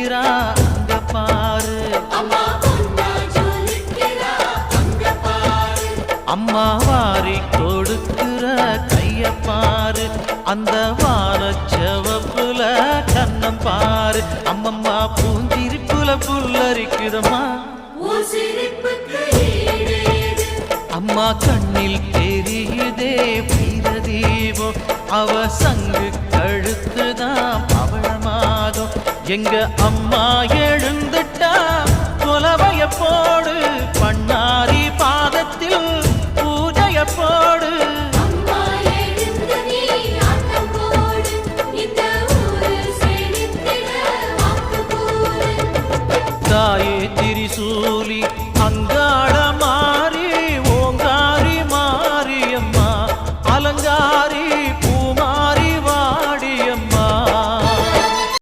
ஜொலிக்கிறா அங்க பாரு, அம்மா வாரி கொடுக்கிற கைய பாரு, அந்த வானச்சவப்புல கண்ணம் பாரு, அம்மம்மா பூஞ்சிரிப்புல புல்லரிக்குதம்மா, அம்மா கண்ணில் தெரியுதே வீரதீபம், அவ சங்கு கழுத்துதான் பவளமாகும், எங்க அம்மா எழுந்துட்டா கொலவைய போடு, பண்ணாரி பாதத்தில் பூஜைய போடு. தாயே திரிசூலி